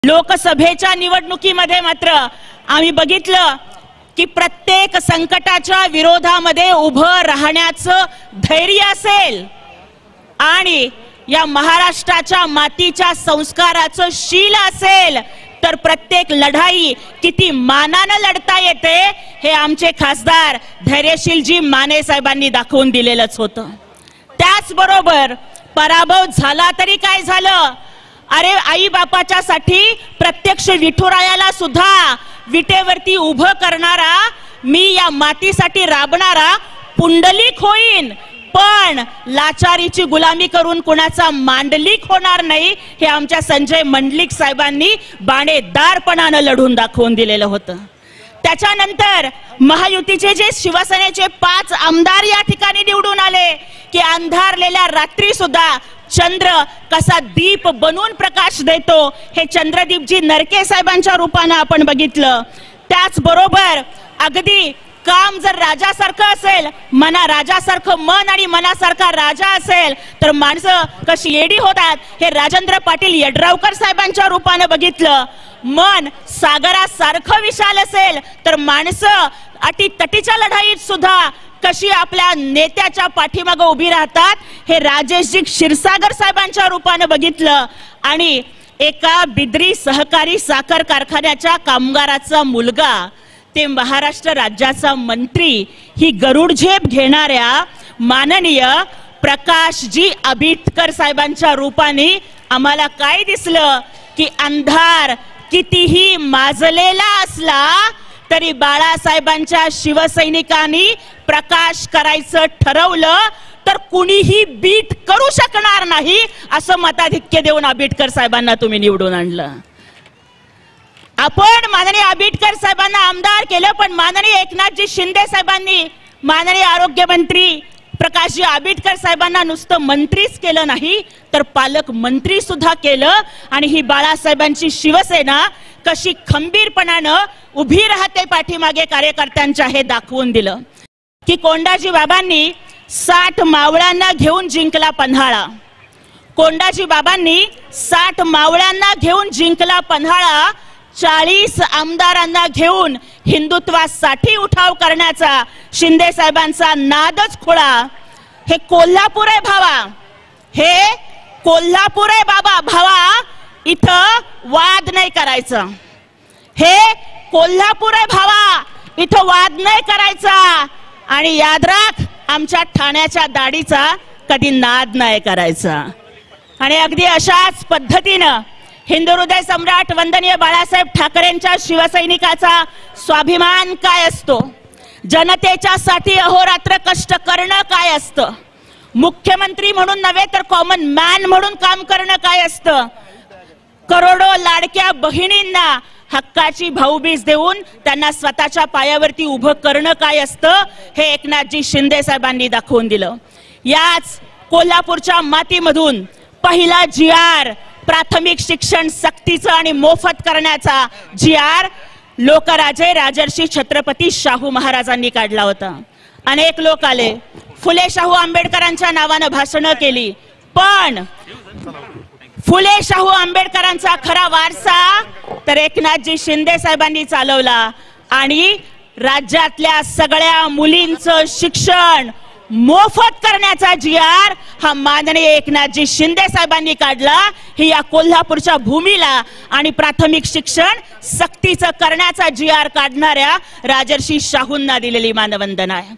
लोकसभेच्या निवडणुकीमध्ये मात्र आम्ही बघितलं की प्रत्येक संकटाच्या विरोधामध्ये उभं राहण्याचं धैर्य असेल आणि या महाराष्ट्राच्या मातीच्या संस्काराचं शील असेल तर प्रत्येक लढाई किती मानानं लढता येते हे आमचे खासदार धैर्यशीलजी माने साहेबांनी दाखवून दिलेलंच होतं। त्याचबरोबर पराभव झाला तरी काय झालं, अरे आई बापाच्या साठी प्रत्यक्ष विठुरायाला सुद्धा विटेवरती उभं करणारा, मी या मातीसाठी राबणारा पुंडलिक होईन, पण लाचारीची गुलामी करून कुणाचा मांडलिक होणार नाही हे आमच्या संजय मंडलिक साहेबांनी बाणेदारपणानं लढून दाखवून दिलेलं होतं। त्याच्यानंतर महायुतीचे जे शिवसेनेचे 5 आमदार या ठिकाणी निवडून आले की अंधारलेल्या रात्री सुद्धा चंद्र कसा दीप बनून प्रकाश देतो हे चंद्रदीपजी नरके साहेबांच्या रूपाने आपण बघितलं। त्याचबरोबर अगदी काम जर राजासारखं असेल, मना राजासारखं मन आणि मनासारखा राजा असेल तर माणसं कशी येडी होतात हे राजेंद्र पाटील यड्रावकर साहेबांच्या रूपाने बघितलं। मन सागरासारखं विशाल असेल तर माणसं अटी तटीच्या लढाईत सुद्धा कशी आपल्या नेत्याच्या पाठीमागे उभी राहतात हे राजेशजी क्षीरसागर साहेबांच्या रूपाने बघितलं। आणि एका बिद्री सहकारी साखर कारखान्याच्या कामगाराचा मुलगा ते महाराष्ट्र राज्याचा मंत्री ही गरुड झेप घेणाऱ्या माननीय प्रकाशजी आबिटकर साहेबांच्या रूपाने आम्हाला काय दिसलं की अंधार कितीही माजलेला असला तरी बाळासाहेबांच्या शिवसैनिकांनी प्रकाश करायचं ठरवलं तर कुणीही बीट करू शकणार नाही असं मताधिक्य देऊन आबिटकर साहेबांना तुम्ही निवडून आणलं। आपण माननीय आबिटकर साहेबांना आमदार केलं, पण माननीय एकनाथजी शिंदे साहेबांनी माननीय आरोग्यमंत्री प्रकाशजी आबिटकर साहेबांना नुसतं मंत्रीच केलं नाही तर पालकमंत्री सुद्धा केलं। आणि ही बाळासाहेबांची शिवसेना कशी खंबीरपणानं उभी राहते पाठीमागे कार्यकर्त्यांच्या हे दाखवून दिलं की कोंडाजी बाबांनी 60 मावळ्यांना घेऊन जिंकला पन्हाळा। कोंडाजी बाबांनी 60 मावळ्यांना घेऊन जिंकला पन्हाळा। 40 आमदारांना घेऊन हिंदुत्वासाठी उठाव करण्याचा शिंदे साहेबांचा नादच खुळा। हे कोल्हापूर आहे भावा, हे कोल्हापूर आहे बाबा भावा, इथं वाद नाही करायचं। हे कोल्हापूर आहे भावा, इथं वाद नाही करायचा। आणि याद राख, आमच्या ठाण्याच्या दाढीचा कधी नाद नाही करायचा। आणि अगदी अशाच पद्धतीनं हिंदू हृदय सम्राट वंदनीय बाळासाहेब ठाकरेंच्या शिवसैनिकाचा स्वाभिमान काय असतो, जनतेच्या साठी अहोरात्र कष्ट करणं काय असतं, मुख्यमंत्री म्हणून नव्हे तर कॉमन मॅन म्हणून काम करणं काय असतं, करोडो लाडक्या बहिणींना हक्काची भाऊबीज देऊन त्यांना स्वतःच्या पायावरती उभं करणं काय असतं हे एकनाथजी शिंदे साहेबांनी दाखवून दिलं। याच कोल्हापूरच्या मातीमधून पहिला GR प्राथमिक शिक्षण सक्तीचं आणि मोफत करण्याचा GR लोकराजे राजर्षी छत्रपती शाहू महाराजांनी काढला होता। अनेक लोक आले, फुले शाहू आंबेडकरांच्या नावानं भाषणं केली, पण फुले शाहू आंबेडकरांचा खरा वारसा तर एकनाथजी शिंदे साहेबांनी चालवला। आणि राज्यातल्या सगळ्या मुलींचं शिक्षण मोफत करण्याचा GR हा माननीय एकनाथजी शिंदे साहेबांनी काढला। ही या कोल्हापूरच्या भूमीला आणि प्राथमिक शिक्षण सक्तीचं करण्याचा GR काढणाऱ्या राजर्षी शाहूंना दिलेली मानवंदना आहे।